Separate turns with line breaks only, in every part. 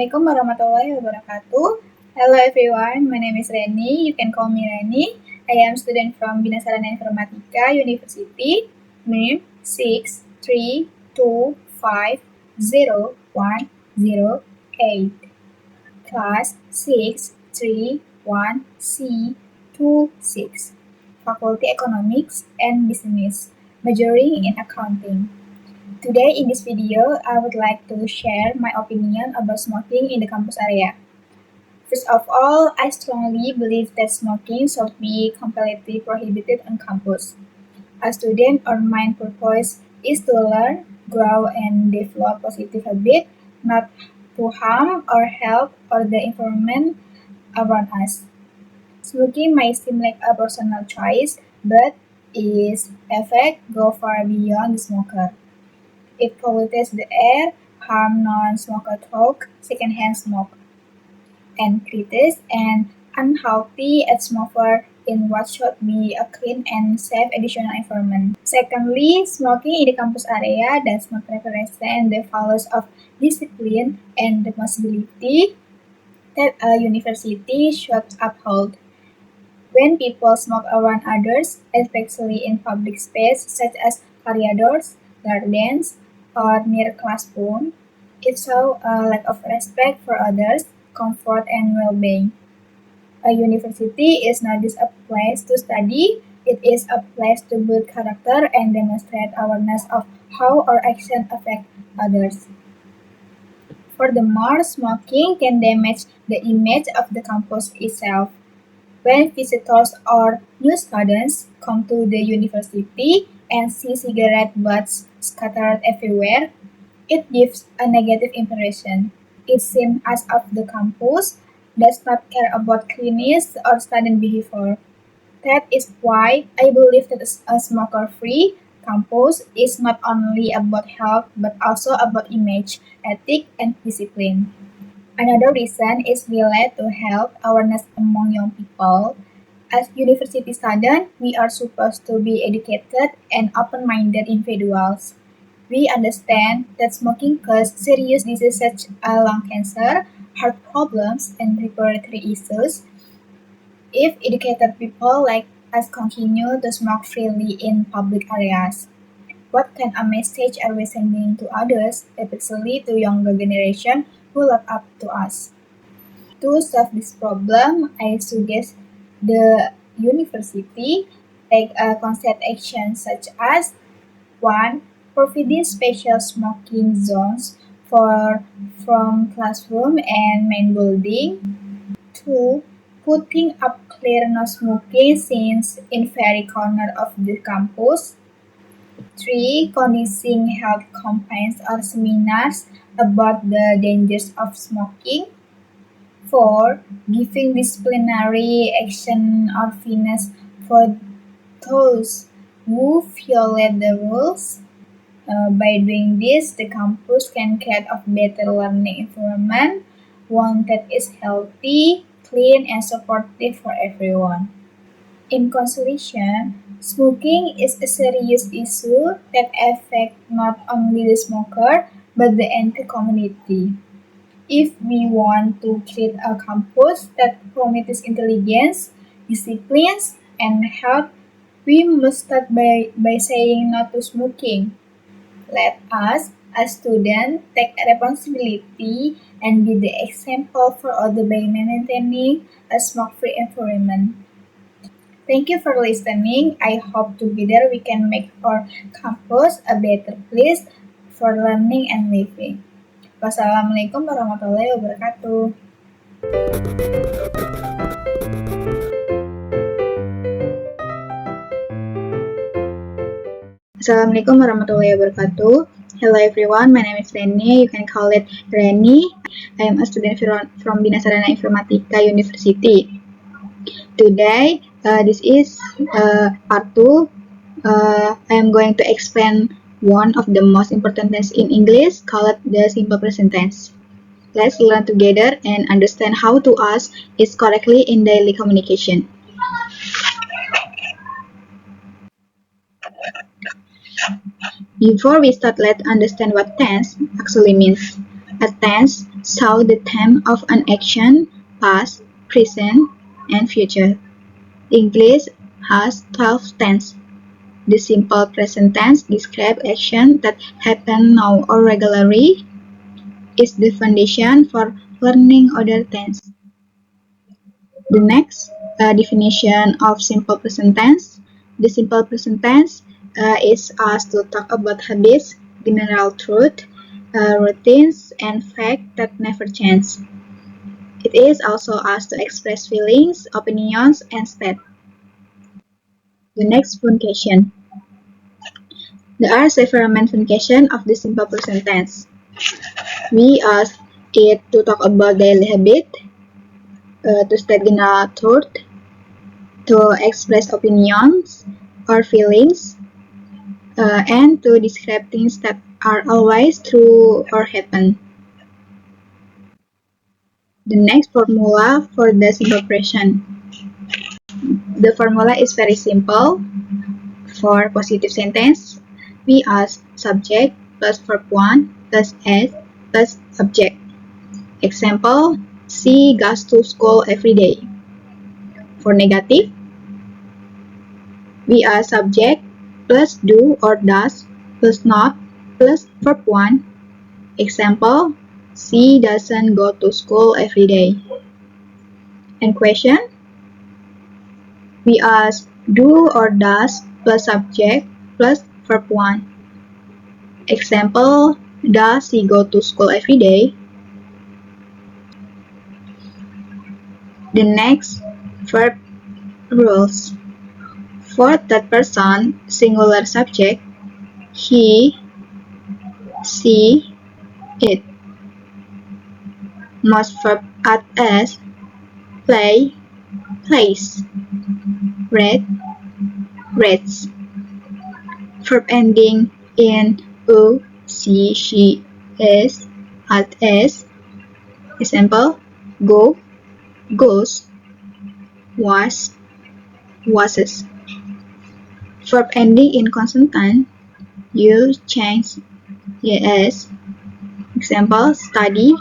Assalamualaikum warahmatullahi wabarakatuh. Hello everyone, my name is Reni. You can call me Reni. I am student from Bina Sarana Informatika University. Name 632501008. Class 631C26. Faculty Economics and Business, majoring in accounting. Today in this video, I would like to share my opinion about smoking in the campus area. First of all, I strongly believe that smoking should be completely prohibited on campus. A student, our main purpose is to learn, grow, and develop positive habits, not to harm our health or the environment around us. Smoking may seem like a personal choice, but its effects go far beyond the smoker. It pollutes the air, harms non-smoker through secondhand smoke, and creates an unhealthy atmosphere in what should be a clean and safe educational environment. Secondly, smoking in the campus area does not represent the values of discipline and responsibility that a university should uphold. When people smoke around others, especially in public space such as corridors, gardens, or near classroom, it shows a lack of respect for others, comfort, and well-being. A university is not just a place to study, it is a place to build character and demonstrate awareness of how our actions affect others. Furthermore, smoking can damage the image of the campus itself. When visitors or new students come to the university and see cigarette butts scattered everywhere, it gives a negative impression. It seems as if the campus does not care about cleanliness or student behavior. That is why I believe that a smoker-free campus is not only about health but also about image, ethics, and discipline. Another reason is related to health awareness among young people. As university students, we are supposed to be educated and open-minded individuals. We understand that smoking causes serious diseases such as lung cancer, heart problems, and respiratory issues. If educated people like us continue to smoke freely in public areas, what kind of message are we sending to others, especially to younger generation who look up to us? To solve this problem, I suggest the university take a concept action such as 1. Providing special smoking zones from classroom and main building. 2. Putting up clear no smoking signs in very corner of the campus. 3. Conducting health campaigns or seminars about the dangers of smoking. 4. Giving disciplinary action or fines for those who violate the rules. By doing this, the campus can create a better learning environment, one that is healthy, clean, and supportive for everyone. In conclusion, smoking is a serious issue that affects not only the smoker but the entire community. If we want to create a campus that promotes intelligence, discipline, and health, we must start by saying no to smoking. Let us, as students, take responsibility and be the example for others by maintaining a smoke-free environment. Thank you for listening. I hope together we can make our campus a better place for learning and living. Wassalamualaikum warahmatullahi wabarakatuh. Assalamualaikum warahmatullahi wabarakatuh. Hello everyone, my name is Reni. You can call it Reni. I am a student from Bina Sarana Informatika University. Today, this is part 2. I am going to explain one of the most important tense in English called the simple present tense. Let's learn together and understand how to ask it correctly in daily communication. Before we start, let's understand what tense actually means. A tense show the time of an action, past, present, and future. English has 12 tenses. The simple present tense describes actions that happen now or regularly. Is the foundation for learning other tenses. The next definition of simple present tense. The simple present tense is asked to talk about habits, general truth, routines, and facts that never change. It is also asked to express feelings, opinions, and state. The next function. There are several main functions of the simple present tense. We ask it to talk about daily habit, to state general truth, to express opinions or feelings, and to describe things that are always true or happen. The next formula for the simple present. The formula is very simple. For positive sentence, we ask subject plus verb 1 plus S plus object. Example, she goes to school every day. For negative, we ask subject plus do or does plus not plus verb 1. Example, she doesn't go to school every day. And question, we ask do or does plus subject plus verb 1. Example, does he go to school every day? The next verb rules. For third person singular subject, he, she, it. Most verb add as play, plays, read, reads. Verb ending in u, she, is, add as. Example, go, goes, was, wases. Verb ending in consonant, you, change, yes. Example, study,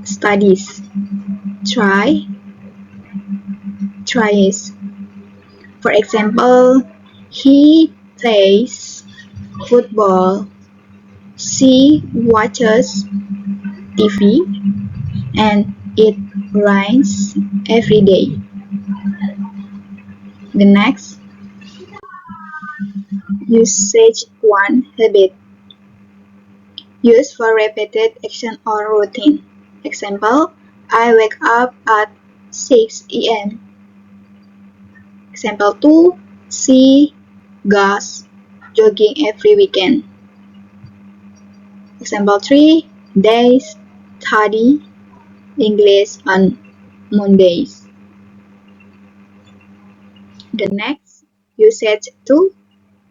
studies. Try, tries. For example, he plays football, she watches TV, and it rains every day. The next, usage 1 habit. Used for repeated action or routine. Example, I wake up at 6 a.m. Example 2, she goes jogging every weekend. Example 3, they study English on Mondays. The next, usage 2,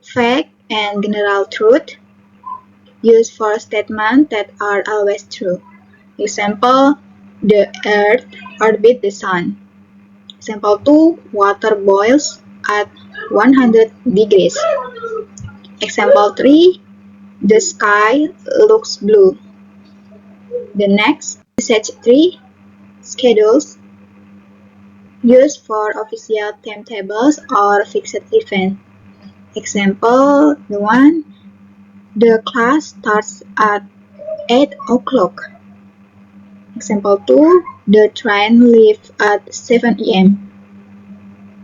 fact and general truth. Used for statements that are always true. Example, the earth orbits the sun. Example 2, water boils at 100 degrees. Example 3, the sky looks blue. The next, usage 3, schedules. Used for official timetables or fixed events. Example, the one, the class starts at 8 o'clock. Example 2, the train leaves at 7 a.m.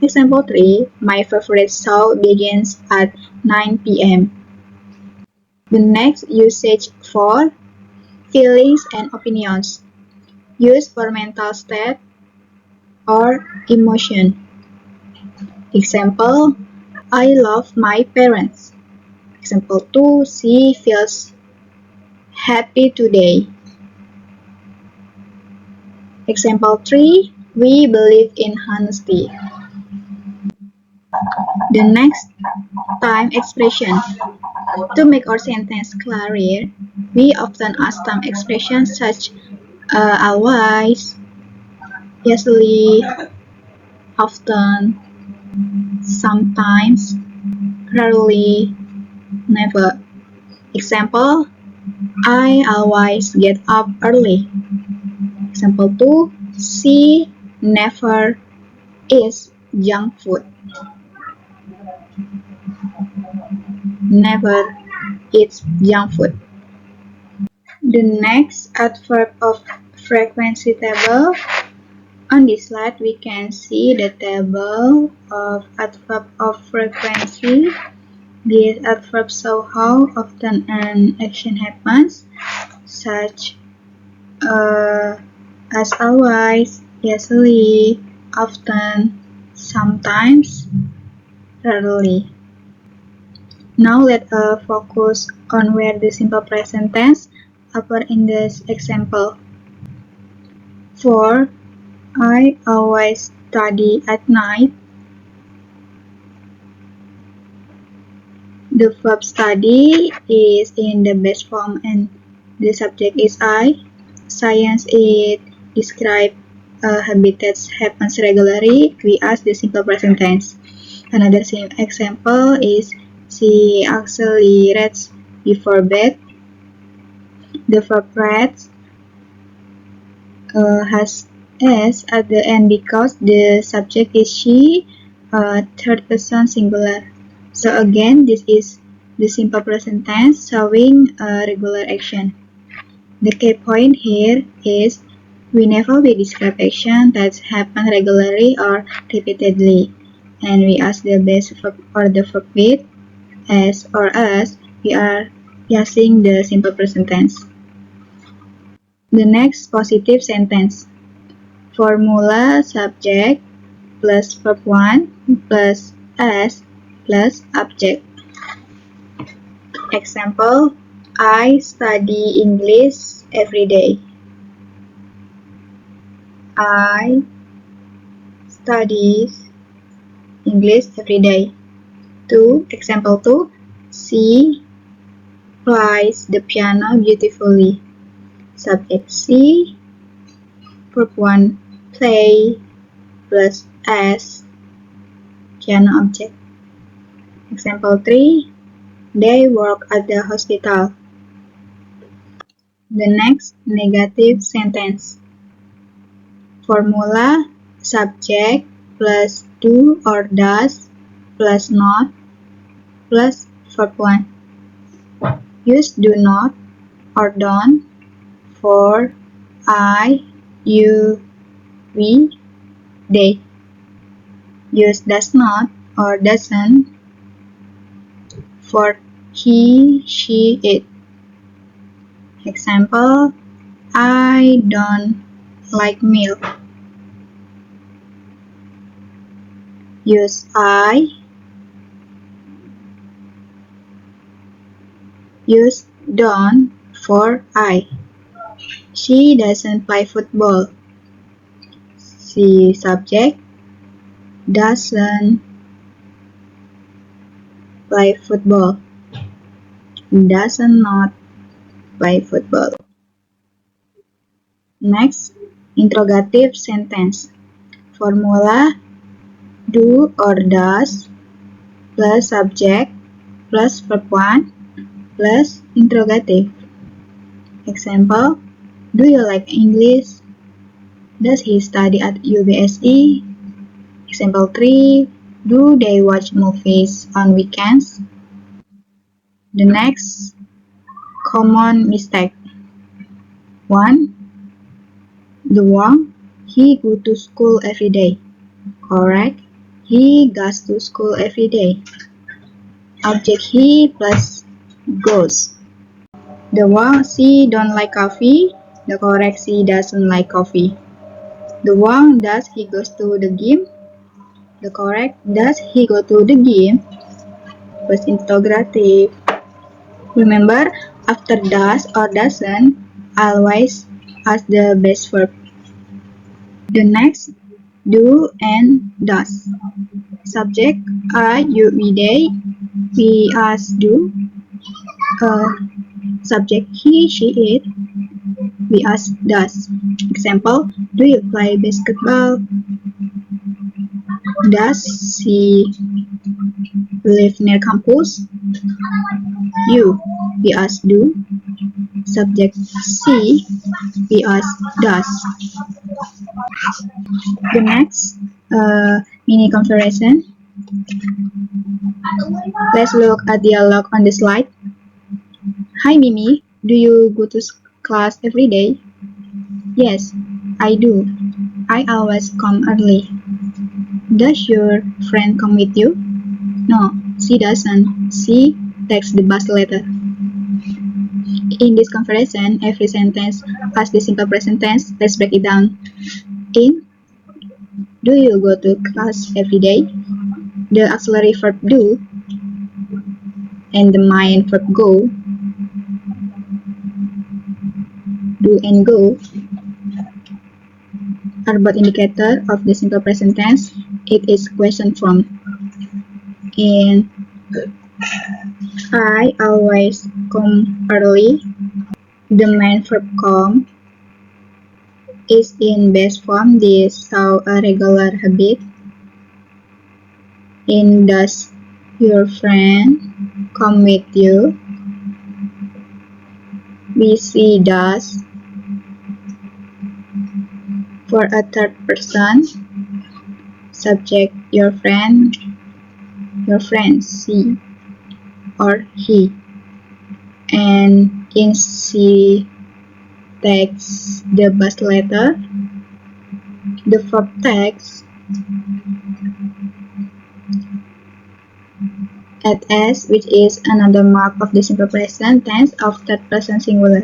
Example 3, my favorite show begins at 9 p.m. The next, usage 4, feelings and opinions. Used for mental state or emotion. Example, I love my parents. Example 2, she feels happy today. Example 3, we believe in honesty. The next, time expression. To make our sentence clearer, we often ask time expressions such always, usually, often, sometimes, rarely, never. Example, I always get up early. Example 2. She never eats junk food. Never eats junk food. The next adverb of frequency table. On this slide, we can see the table of adverb of frequency. These adverbs show how often an action happens, such as always, usually, often, sometimes, rarely. Now let us focus on where the simple present tense appear in this example. For I always study at night. The verb study is in the base form and the subject is I. Science it describe a habit that happens regularly. We ask the simple present tense. Another example is she actually reads before bed. The verb reads has s at the end because the subject is she, third person singular. So again, this is the simple present tense showing a regular action. The key point here is whenever we describe action that happen regularly or repeatedly, and we ask the base verb or the verb with as or as, we are using the simple present tense. The next positive sentence. Formula subject plus verb 1 plus s plus object. Example, I study English every day. I study English every day. Example 2, she plays the piano beautifully. Subject she, verb 1 play plus s, piano object. Example 3, they work at the hospital. The next negative sentence. Formula subject plus do or does plus not plus verb 1. Use do not or don't for I, you, we, they. Use does not or doesn't for he, she, it. Example, I don't like milk. Use I. Use don't for I. She doesn't play football. She subject doesn't play football. Does not play football. Next, interrogative sentence. Formula do or does plus subject plus verb 1 plus interrogative. Example, do you like English? Does he study at UBSE? Example 3, do they watch movies on weekends? The next common mistake. 1. The one, he go to school every day. Correct. He goes to school every day. Object he plus goes. The one, she don't like coffee. The correct, she doesn't like coffee. The one, does he goes to the gym? The correct, does he go to the gym? Plus interrogative. Remember, after does or doesn't, always ask the base verb. The next, do and does. Subject, I, you, we, they. We ask do. Subject, he, she, it. We ask does. Example, do you play basketball? Does she live near campus? You. We ask do. Subject C. We ask does. The next mini comparison. Let's look at dialogue on the slide. Hi Mimi, do you go to class every day? Yes, I do. I always come early. Does your friend come with you? No, she doesn't. She takes the bus later. In this comparison, every sentence has the simple present tense. Let's break it down. In, do you go to class every day? The auxiliary verb do and the main verb go, do and go, are both indicator of the simple present tense. It is question form. In I always come early, the main verb come is in base form. This show a regular habit. In does your friend come with you? We see does. For a third person, subject your friend, she or he. And in she takes the bus later, the verb takes at s, which is another mark of the simple present tense of third person singular.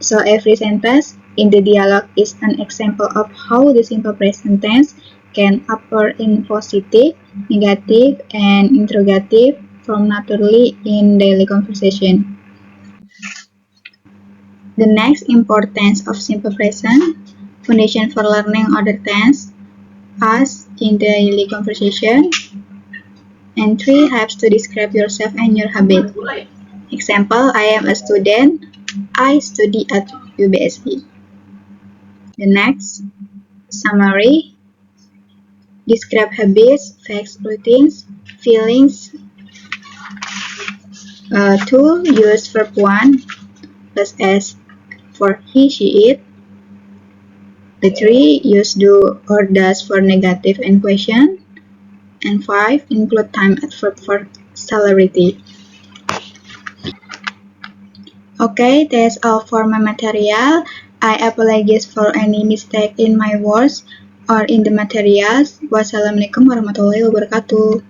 So every sentence in the dialogue is an example of how the simple present tense can appear in positive, negative, and interrogative form naturally in daily conversation. The next importance of simple present, foundation for learning other tense, as in daily conversation, and 3 helps to describe yourself and your habit. Example, I am a student. I study at UBSE. The next, summary. Describe habits, facts, routines, feelings. 2. Use verb 1 plus S for he, she, it. The 3. Use do or does for negative and question. And 5. Include time adverb for celerity. Okay, that's all for my material. I apologize for any mistake in my words or in the materials. Wassalamualaikum warahmatullahi wabarakatuh.